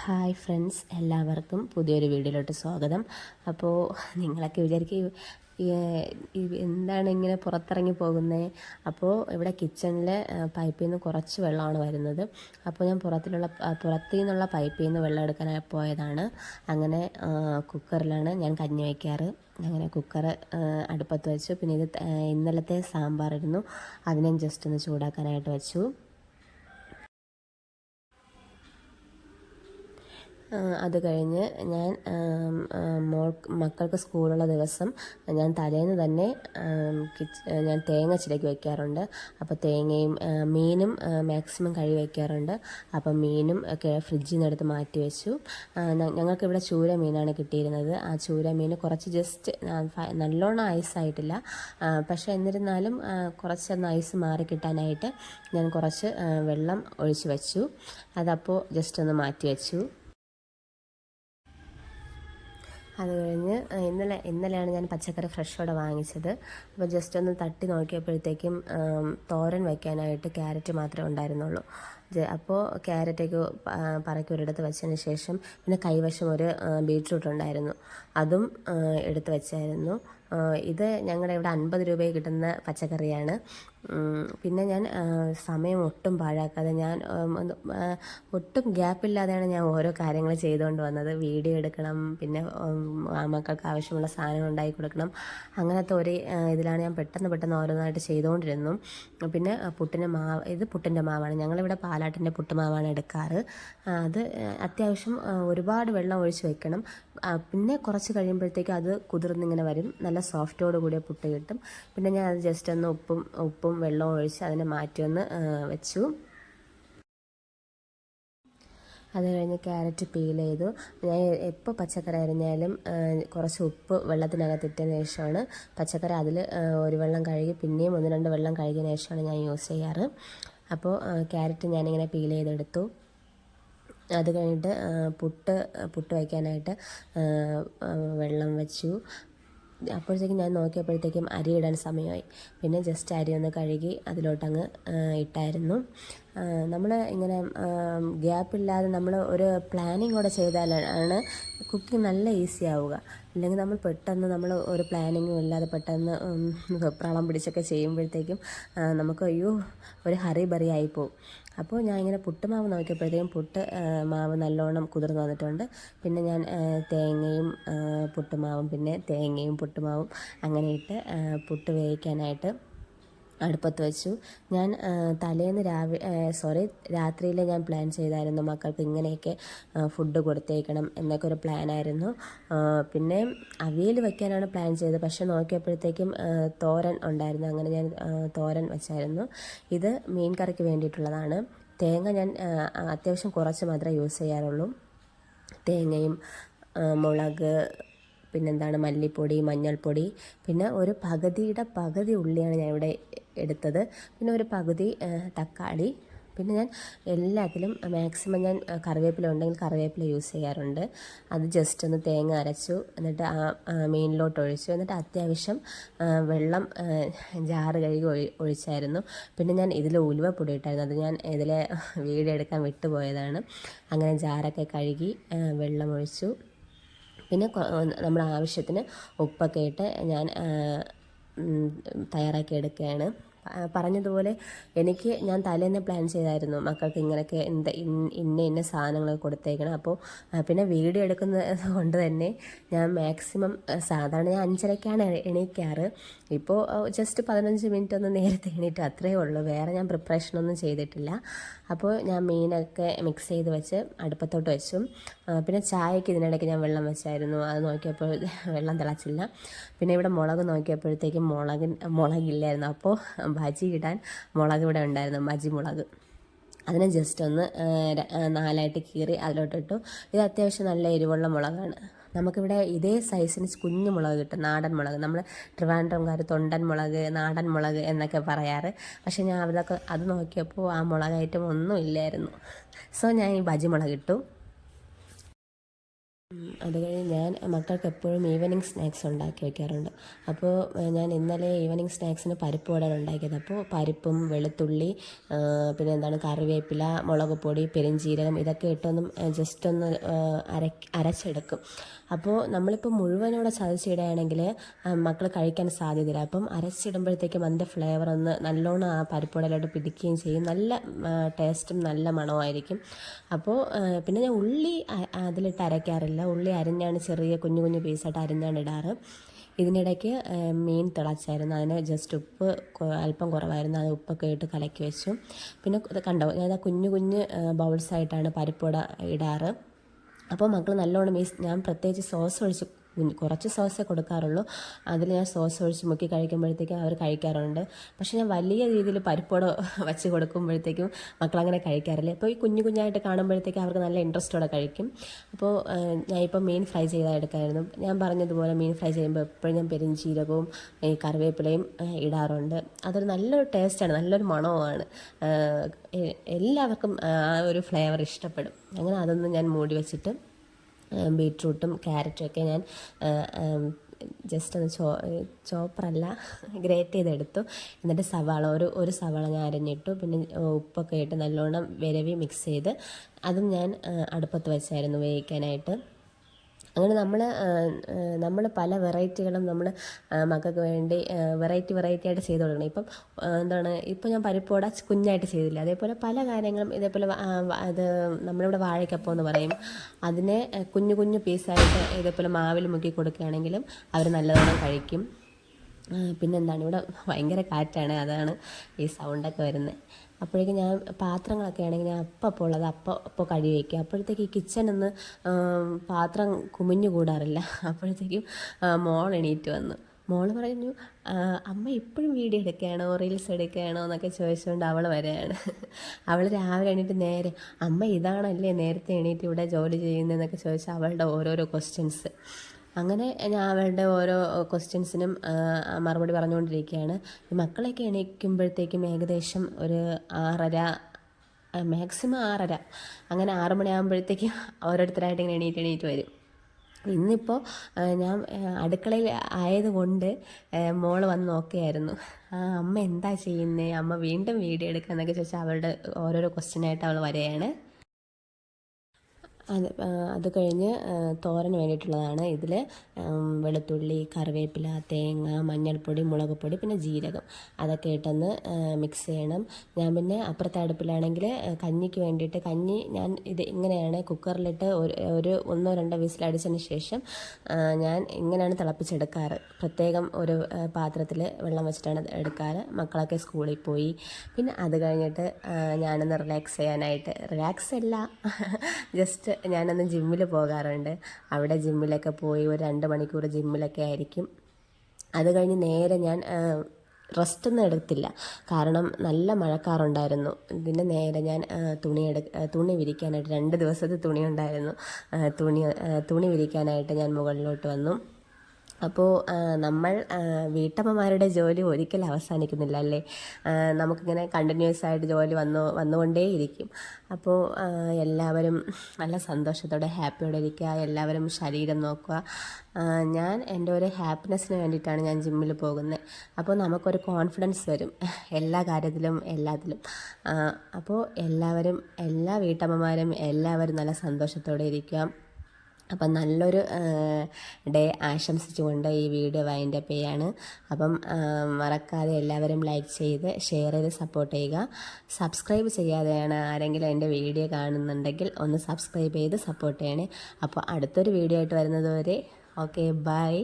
Hi friends, എല്ലാവർക്കും പുതിയൊരു വീഡിയോയിലോട്ട് സ്വാഗതം. അപ്പോൾ നിങ്ങളൊക്കെ വിചാരിക്കും എന്താണ് ഇങ്ങനെ പുറത്തിറങ്ങി പോകുന്നത്. അപ്പോൾ ഇവിടെ കിച്ചണിലെ പൈപ്പിൽ നിന്ന് കുറച്ച് വെള്ളമാണ് വരുന്നത്. അപ്പോൾ ഞാൻ പുറത്തു നിന്നുള്ള പൈപ്പിൽ നിന്ന് വെള്ളം എടുക്കാനായി പോയതാണ്. അങ്ങനെ കുക്കറിലാണ് ഞാൻ കഞ്ഞി വയ്ക്കാറ്. അങ്ങനെ കുക്കർ അടുപ്പത്ത് വെച്ചു. പിന്നെ ഇത് ഇന്നലത്തെ സാമ്പാറായിരുന്നു, അതിനെ ജസ്റ്റ് ഒന്ന് ചൂടാക്കാനായിട്ട് വെച്ചു. അത് കഴിഞ്ഞ് ഞാൻ മക്കൾക്ക് സ്കൂളുള്ള ദിവസം ഞാൻ തലേന്ന് തന്നെ ഞാൻ തേങ്ങ ചിരകി വയ്ക്കാറുണ്ട്. അപ്പോൾ തേങ്ങയും മീനും മാക്സിമം കഴുകി വയ്ക്കാറുണ്ട്. അപ്പം മീനും ഒക്കെ ഫ്രിഡ്ജിൽ നിന്ന് എടുത്ത് മാറ്റി വെച്ചു. ഞങ്ങൾക്കിവിടെ ചൂര മീനാണ് കിട്ടിയിരുന്നത്. ആ ചൂര മീൻ കുറച്ച് ജസ്റ്റ് നല്ലോണം ഐസായിട്ടില്ല, പക്ഷേ എന്നിരുന്നാലും കുറച്ചൊന്ന് ഐസ് മാറി കിട്ടാനായിട്ട് ഞാൻ കുറച്ച് വെള്ളം ഒഴിച്ച് വെച്ചു. അതപ്പോൾ ജസ്റ്റ് ഒന്ന് മാറ്റി വെച്ചു. അത് കഴിഞ്ഞ് ഇന്നലെയാണ് ഞാൻ പച്ചക്കറി ഫ്രഷോടെ വാങ്ങിച്ചത്. അപ്പോൾ ജസ്റ്റ് ഒന്ന് തട്ടി നോക്കിയപ്പോഴത്തേക്കും തോരൻ വയ്ക്കാനായിട്ട് ക്യാരറ്റ് മാത്രമേ ഉണ്ടായിരുന്നുള്ളൂ. അപ്പോൾ ക്യാരറ്റൊക്കെ പറക്കി ഒരിടത്ത് വെച്ചതിന് ശേഷം പിന്നെ കൈവശം ഒരു ബീറ്റ്റൂട്ട് ഉണ്ടായിരുന്നു, അതും എടുത്ത് വെച്ചായിരുന്നു. ഇത് ഞങ്ങളുടെ ഇവിടെ 50 രൂപയ്ക്ക് കിട്ടുന്ന പച്ചക്കറിയാണ്. പിന്നെ ഞാൻ സമയം ഒട്ടും പാഴാക്കാതെ ഞാൻ ഒട്ടും ഗ്യാപ്പില്ലാതെയാണ് ഞാൻ ഓരോ കാര്യങ്ങൾ ചെയ്തുകൊണ്ട് വന്നത്. വീഡിയോ എടുക്കണം, പിന്നെ മക്കൾക്ക് ആവശ്യമുള്ള സാധനങ്ങൾ ഉണ്ടാക്കി കൊടുക്കണം, അങ്ങനത്തെ ഒരു ഇതിലാണ് ഞാൻ പെട്ടെന്ന് ഓരോന്നായിട്ട് ചെയ്തുകൊണ്ടിരുന്നു. പിന്നെ പുട്ടിൻ്റെ മാവാണ്. ഞങ്ങളിവിടെ പാലാട്ടിൻ്റെ പുട്ടുമാവാണ് എടുക്കാറ്. അത് അത്യാവശ്യം ഒരുപാട് വെള്ളം ഒഴിച്ച് വെക്കണം. പിന്നെ കുറച്ച് കഴിയുമ്പോഴത്തേക്കും അത് കുതിർന്നിങ്ങനെ വരും, നല്ല സോഫ്റ്റോട് കൂടിയ പുട്ട് കിട്ടും. പിന്നെ ഞാൻ അത് ജസ്റ്റ് ഒന്ന് ഉപ്പും വെള്ളവും ഒഴിച്ച് അതിനെ മാറ്റി ഒന്ന് വെച്ചു. അത് കഴിഞ്ഞ് ക്യാരറ്റ് പീൽ ചെയ്തു. ഞാൻ എപ്പോൾ പച്ചക്കറി അരിഞ്ഞാലും കുറച്ച് ഉപ്പ് വെള്ളത്തിനകത്തിട്ടതിന് ശേഷമാണ് പച്ചക്കറി അതിൽ ഒരു വെള്ളം കഴുകി പിന്നെയും 1-2 വെള്ളം കഴുകിയതിന് ശേഷമാണ് ഞാൻ യൂസ് ചെയ്യാറ്. അപ്പോൾ ക്യാരറ്റ് ഞാനിങ്ങനെ പീൽ ചെയ്തെടുത്തു. അത് കഴിഞ്ഞിട്ട് പുട്ട് വയ്ക്കാനായിട്ട് വെള്ളം വെച്ചു. അപ്പോഴത്തേക്കും ഞാൻ നോക്കിയപ്പോഴത്തേക്കും അരി ഇടാൻ സമയമായി. പിന്നെ ജസ്റ്റ് അരി ഒന്ന് കഴുകി അതിലോട്ടങ്ങ് ഇട്ടായിരുന്നു. നമ്മൾ ഇങ്ങനെ ഗ്യാപ്പില്ലാതെ നമ്മൾ ഒരു പ്ലാനിങ് കൂടെ ചെയ്താലാണ് കുക്കിംഗ് നല്ല ഈസി ആവുക. അല്ലെങ്കിൽ നമ്മൾ പെട്ടെന്ന് ഒരു പ്ലാനിങ്ങും ഇല്ലാതെ പെട്ടെന്ന് വെപ്രാളം പിടിച്ചൊക്കെ ചെയ്യുമ്പോഴത്തേക്കും നമുക്ക് ഒരു ഹറി ബറി ആയിപ്പോവും. അപ്പോൾ ഞാൻ ഇങ്ങനെ പുട്ടുമാവ് നോക്കിയപ്പോഴത്തേക്കും മാവ് നല്ലോണം കുതിർന്ന് വന്നിട്ടുണ്ട്. പിന്നെ ഞാൻ തേങ്ങയും പുട്ടുമാവും പിന്നെ തേങ്ങയും പുട്ടുമാവും അങ്ങനെ ഇട്ട് പുട്ട് വേവിക്കാനായിട്ട് അടുപ്പത്ത് വെച്ചു. ഞാൻ തലേന്ന് രാത്രിയിൽ ഞാൻ പ്ലാൻ ചെയ്തായിരുന്നു മക്കൾക്ക് ഇങ്ങനെയൊക്കെ ഫുഡ് കൊടുത്തേക്കണം എന്നൊക്കെ ഒരു പ്ലാനായിരുന്നു. പിന്നെ അവിയൽ വയ്ക്കാനാണ് പ്ലാൻ ചെയ്തത്, പക്ഷെ നോക്കിയപ്പോഴത്തേക്കും തോരൻ ഉണ്ടായിരുന്നു. അങ്ങനെ ഞാൻ തോരൻ വെച്ചായിരുന്നു. ഇത് മീൻ കറിക്ക് വേണ്ടിയിട്ടുള്ളതാണ്. തേങ്ങ ഞാൻ അത്യാവശ്യം കുറച്ച് മാത്രമേ യൂസ് ചെയ്യാറുള്ളൂ. തേങ്ങയും മുളക്, പിന്നെന്താണ് മല്ലിപ്പൊടി, മഞ്ഞൾപ്പൊടി, പിന്നെ ഒരു പകുതി ഉള്ളിയാണ് ഞാൻ ഇവിടെ എടുത്തത്, പിന്നെ ഒരു പകുതി തക്കാളി. പിന്നെ ഞാൻ എല്ലാത്തിലും മാക്സിമം ഞാൻ കറിവേപ്പില ഉണ്ടെങ്കിൽ കറിവേപ്പില യൂസ് ചെയ്യാറുണ്ട്. അത് ജസ്റ്റ് ഒന്ന് തേങ്ങ അരച്ചു, എന്നിട്ട് ആ മീനിലോട്ട് ഒഴിച്ചു. എന്നിട്ട് അത്യാവശ്യം വെള്ളം ജാറ് കഴുകി ഒഴിച്ചായിരുന്നു. പിന്നെ ഞാൻ ഇതിൽ ഉലുവപ്പൊടി ഇട്ടായിരുന്നു, അത് ഞാൻ ഇതിൽ വീഡിയോ എടുക്കാൻ വിട്ടുപോയതാണ്. അങ്ങനെ ജാറൊക്കെ കഴുകി വെള്ളം ഒഴിച്ചു. പിന്നെ നമ്മുടെ ആവശ്യത്തിന് ഉപ്പൊക്കെ ഇട്ട് ഞാൻ തയ്യാറാക്കി എടുക്കുകയാണ്. പറഞ്ഞതുപോലെ ഞാൻ തലേന്ന് പ്ലാൻ ചെയ്തായിരുന്നു മക്കൾക്ക് ഇങ്ങനെയൊക്കെ ഇന്ന സാധനങ്ങൾ കൊടുത്തേക്കണം. അപ്പോൾ പിന്നെ വീഡിയോ എടുക്കുന്നത് കൊണ്ട് തന്നെ ഞാൻ മാക്സിമം സാധാരണ ഞാൻ 5:30ക്കാണ് എണീക്കാറ്. ഇപ്പോൾ ജസ്റ്റ് 15 മിനിറ്റ് ഒന്ന് നേരത്തെ എണീറ്റ്, അത്രയേ ഉള്ളൂ. വേറെ ഞാൻ പ്രിപ്പറേഷനൊന്നും ചെയ്തിട്ടില്ല. അപ്പോൾ ഞാൻ മീനൊക്കെ മിക്സ് ചെയ്ത് വെച്ച് അടുപ്പത്തോട്ട് വെച്ചു. പിന്നെ ചായക്ക് ഇതിനിടയ്ക്ക് ഞാൻ വെള്ളം വെച്ചായിരുന്നു. അത് നോക്കിയപ്പോൾ വെള്ളം തിളച്ചില്ല. പിന്നെ ഇവിടെ മുളക് നോക്കിയപ്പോഴത്തേക്കും മുളകില്ലായിരുന്നു. അപ്പോൾ ബജി ഇടാൻ മുളക് ഇവിടെ ഉണ്ടായിരുന്നു, ബജി മുളക്. അതിനെ ജസ്റ്റ് ഒന്ന് 4ആയിട്ട് കീറി അതിലോട്ടിട്ടു. ഇത് അത്യാവശ്യം നല്ല എരിവുള്ള മുളകാണ്. നമുക്കിവിടെ ഇതേ സൈസിന് കുഞ്ഞു മുളക് കിട്ടും, നാടൻ മുളക്. നമ്മൾ ട്രിവാൻഡ്രംകാർ തൊണ്ടൻ മുളക്, നാടൻ മുളക് എന്നൊക്കെ പറയാറ്. പക്ഷേ ഞാൻ അത് നോക്കിയപ്പോൾ ആ മുളക് ഐറ്റം ഒന്നും ഇല്ലായിരുന്നു. സോ ഞാൻ ഈ ബജി മുളക് ഇട്ടു. അത് കഴിഞ്ഞ് ഞാൻ മക്കൾക്ക് എപ്പോഴും ഈവനിങ് സ്നാക്സ് ഉണ്ടാക്കി വയ്ക്കാറുണ്ട്. അപ്പോൾ ഞാൻ ഇന്നലെ ഈവനിങ് സ്നാക്സിന് പരിപ്പ് വട ഉണ്ടാക്കിയത്. അപ്പോൾ പരിപ്പും വെളുത്തുള്ളി, പിന്നെ എന്താണ് കറിവേപ്പില, മുളക് പൊടി, പെരുംജീരകം ഇതൊക്കെ ഇട്ടൊന്നും ജസ്റ്റ് ഒന്ന് അരച്ചെടുക്കും. അപ്പോൾ നമ്മളിപ്പോൾ മുഴുവനോടെ ചതച്ചിടുകയാണെങ്കിൽ മക്കൾ കഴിക്കാൻ സാധ്യതയില്ല. അപ്പം അരച്ചിടുമ്പോഴത്തേക്കും അതിൻ്റെ ഫ്ലേവർ ഒന്ന് നല്ലോണം ആ പരിപ്പുവടയിലോട്ട് പിടിക്കുകയും ചെയ്യും. നല്ല ടേസ്റ്റും നല്ല മണമായിരിക്കും. അപ്പോൾ പിന്നെ ഞാൻ ഉള്ളി അതിലിട്ട് അരയ്ക്കാറില്ല. ഉള്ളി അരിഞ്ഞാണ് ചെറിയ കുഞ്ഞു കുഞ്ഞു പീസായിട്ട് അരിഞ്ഞാണ് ഇടാറ്. ഇതിനിടയ്ക്ക് മീൻ തിളച്ചായിരുന്നു. അതിന് ജസ്റ്റ് ഉപ്പ് അല്പം കുറവായിരുന്നു. അത് ഉപ്പൊക്കെ ഇട്ട് കലക്കി വെച്ചു. പിന്നെ കണ്ടോ, ഞാൻ കുഞ്ഞു കുഞ്ഞ് ബൗൾസായിട്ടാണ് പരിപ്പുവട ഇടാറ്. അപ്പോൾ മക്കൾ നല്ലോണം ഞാൻ പ്രത്യേകിച്ച് സോസ് ഒഴിച്ച് കുറച്ച് സോസേ കൊടുക്കാറുള്ളൂ. അതിൽ ഞാൻ സോസ് ഒഴിച്ച് മുക്കി കഴിക്കുമ്പോഴത്തേക്കും അവർ കഴിക്കാറുണ്ട്. പക്ഷേ ഞാൻ വലിയ രീതിയിൽ പരിപ്പോട വച്ച് കൊടുക്കുമ്പോഴത്തേക്കും മക്കളങ്ങനെ കഴിക്കാറില്ല. അപ്പോൾ ഈ കുഞ്ഞു കുഞ്ഞായിട്ട് കാണുമ്പോഴത്തേക്കും അവർക്ക് നല്ല ഇൻട്രസ്റ്റോടെ കഴിക്കും. അപ്പോൾ ഞാൻ ഇപ്പോൾ മീൻ ഫ്രൈ ചെയ്താൽ എടുക്കായിരുന്നു. ഞാൻ പറഞ്ഞതുപോലെ മീൻ ഫ്രൈ ചെയ്യുമ്പോൾ എപ്പോഴും ഞാൻ പെരുംജീരകവും ഈ കറിവേപ്പിലയും ഇടാറുണ്ട്. അതൊരു നല്ലൊരു ടേസ്റ്റാണ്, നല്ലൊരു മണവുമാണ്. എല്ലാവർക്കും ആ ഒരു ഫ്ലേവർ ഇഷ്ടപ്പെടും. അങ്ങനെ അതൊന്ന് ഞാൻ മൂടി വെച്ചിട്ട് ബീട്രൂട്ടും ക്യാരറ്റും ഒക്കെ ഞാൻ ജസ്റ്റ് ഒന്ന് ചോപ്പറല്ല ഗ്രേറ്റ് ചെയ്തെടുത്തു. എന്നിട്ട് സവാള ഒരു സവാള ഞാൻ അരിഞ്ഞിട്ടു. പിന്നെ ഉപ്പൊക്കെ ഇട്ട് നല്ലോണം വിരവി മിക്സ് ചെയ്ത് അതും ഞാൻ അടുപ്പത്ത് വെച്ചായിരുന്നു വേവിക്കാനായിട്ട്. അങ്ങനെ നമ്മൾ പല വെറൈറ്റികളും നമ്മൾ മക്കൾക്ക് വേണ്ടി വെറൈറ്റി ആയിട്ട് ചെയ്ത് കൊടുക്കണം. ഇപ്പം എന്താണ്, ഇപ്പം ഞാൻ പരിപ്പോട കുഞ്ഞായിട്ട് ചെയ്തില്ല. അതേപോലെ പല കാര്യങ്ങളും ഇതേപോലെ അത് നമ്മളിവിടെ വാഴയ്ക്കപ്പം എന്ന് പറയും. അതിനെ കുഞ്ഞു കുഞ്ഞു പീസായിട്ട് ഇതേപോലെ മാവിൽ മുക്കി കൊടുക്കുകയാണെങ്കിലും അവർ നല്ലവണ്ണം കഴിക്കും. പിന്നെന്താണ്, ഇവിടെ ഭയങ്കര കാറ്റാണ്, അതാണ് ഈ സൗണ്ടൊക്കെ വരുന്നത്. അപ്പോഴേക്കും ഞാൻ പാത്രങ്ങളൊക്കെ ആണെങ്കിൽ ഞാൻ അപ്പോൾ ഉള്ളത് അപ്പോൾ കഴുകി വയ്ക്കുക. അപ്പോഴത്തേക്ക് ഈ കിച്ചണൊന്ന് പാത്രം കുമിഞ്ഞു കൂടാറില്ല. അപ്പോഴത്തേക്കും മോൾ എണീറ്റ് വന്നു. മോൾ പറഞ്ഞു, അമ്മ ഇപ്പോഴും വീഡിയോ എടുക്കുകയാണോ റീൽസ് എടുക്കുകയാണോ എന്നൊക്കെ ചോദിച്ചുകൊണ്ട് അവൾ വരെയാണ്. അവൾ രാവിലെ എണീറ്റ് നേരെ അമ്മ ഇതാണല്ലേ നേരത്തെ എണീറ്റ് ഇവിടെ ജോലി ചെയ്യുന്നതെന്നൊക്കെ ചോദിച്ചാൽ അവളുടെ ഓരോരോ ക്വസ്റ്റ്യൻസ്. അങ്ങനെ ഞാൻ അവളുടെ ഓരോ ക്വസ്റ്റ്യൻസിനും മറുപടി പറഞ്ഞുകൊണ്ടിരിക്കുകയാണ്. ഈ മക്കളെയൊക്കെ എണീക്കുമ്പോഴത്തേക്കും ഏകദേശം ഒരു 6:30, മാക്സിമം 6:30, അങ്ങനെ 6 മണിയാകുമ്പോഴത്തേക്കും ഓരോരുത്തരായിട്ട് ഇങ്ങനെ എണീറ്റ് വരും. ഇന്നിപ്പോൾ ഞാൻ അടുക്കളയിൽ ആയതുകൊണ്ട് മോള് വന്ന് നോക്കിയായിരുന്നു. അമ്മ എന്താ ചെയ്യുന്നത്, അമ്മ വീണ്ടും വീഡിയോ എടുക്കുക എന്നൊക്കെ ചോദിച്ചാൽ അവളുടെ ഓരോരോ ക്വസ്റ്റ്യനായിട്ട് അവൾ വരികയാണ്. അത് കഴിഞ്ഞ് തോരന് വേണ്ടിയിട്ടുള്ളതാണ്. ഇതിൽ വെളുത്തുള്ളി, കറിവേപ്പില, തേങ്ങ, മഞ്ഞൾപ്പൊടി, മുളക് പൊടി, പിന്നെ ജീരകം അതൊക്കെ ഇട്ടൊന്ന് മിക്സ് ചെയ്യണം. ഞാൻ പിന്നെ അപ്പുറത്തെ അടുപ്പിലാണെങ്കിൽ കഞ്ഞിക്ക് വേണ്ടിയിട്ട് ഞാൻ ഇത് ഇങ്ങനെയാണ് കുക്കറിലിട്ട് ഒരു 1-2 വിസിലടിച്ചതിന് ശേഷം ഞാൻ ഇങ്ങനെയാണ് തിളപ്പിച്ചെടുക്കാറ്. പ്രത്യേകം ഒരു പാത്രത്തിൽ വെള്ളം വെച്ചിട്ടാണ് എടുക്കാറ്. മക്കളൊക്കെ സ്കൂളിൽ പോയി. പിന്നെ അത് കഴിഞ്ഞിട്ട് ഞാനൊന്ന് റിലാക്സ് അല്ല ജസ്റ്റ് ഞാനന്ന് ജിമ്മിൽ പോകാറുണ്ട്. അവിടെ ജിമ്മിലൊക്കെ പോയി ഒരു 2 മണിക്കൂർ ജിമ്മിലൊക്കെ ആയിരിക്കും. അത് കഴിഞ്ഞ് നേരെ ഞാൻ റെസ്റ്റൊന്നും എടുത്തില്ല, കാരണം നല്ല മഴക്കാറുണ്ടായിരുന്നു. പിന്നെ നേരെ ഞാൻ തുണി വിരിക്കാനായിട്ട് 2 ദിവസത്തെ തുണി ഉണ്ടായിരുന്നു. തുണി വിരിക്കാനായിട്ട് ഞാൻ മുകളിലോട്ട് വന്നു. അപ്പോൾ നമ്മൾ വീട്ടമ്മമാരുടെ ജോലി ഒരിക്കലും അവസാനിക്കുന്നില്ല അല്ലേ. നമുക്കിങ്ങനെ കണ്ടിന്യൂസ് ആയിട്ട് ജോലി വന്നുകൊണ്ടേയിരിക്കും. അപ്പോൾ എല്ലാവരും നല്ല സന്തോഷത്തോടെ ഹാപ്പിയോടെ ഇരിക്കുക, എല്ലാവരും ശരീരം നോക്കുക. ഞാൻ എൻ്റെ ഒരു ഹാപ്പിനെസ്സിന് വേണ്ടിയിട്ടാണ് ഞാൻ ജിമ്മിൽ പോകുന്നത്. അപ്പോൾ നമുക്കൊരു കോൺഫിഡൻസ് വരും എല്ലാ കാര്യത്തിലും എല്ലാത്തിലും. അപ്പോൾ എല്ലാ വീട്ടമ്മമാരും എല്ലാവരും നല്ല സന്തോഷത്തോടെ ഇരിക്കുക. അപ്പം നല്ലൊരു ഡേ ആശംസിച്ചുകൊണ്ട് ഈ വീഡിയോ വൈൻഡപ്പ് ചെയ്യാണ്. അപ്പം മറക്കാതെ എല്ലാവരും ലൈക്ക് ചെയ്ത് ഷെയർ ചെയ്ത് സപ്പോർട്ട് ചെയ്യുക. സബ്സ്ക്രൈബ് ചെയ്യാതെയാണ് ആരെങ്കിലും എൻ്റെ വീഡിയോ കാണുന്നുണ്ടെങ്കിൽ ഒന്ന് സബ്സ്ക്രൈബ് ചെയ്ത് സപ്പോർട്ട് ചെയ്യണേ. അപ്പോൾ അടുത്തൊരു വീഡിയോ ആയിട്ട് വരുന്നത് വരെ ഓക്കെ, ബൈ.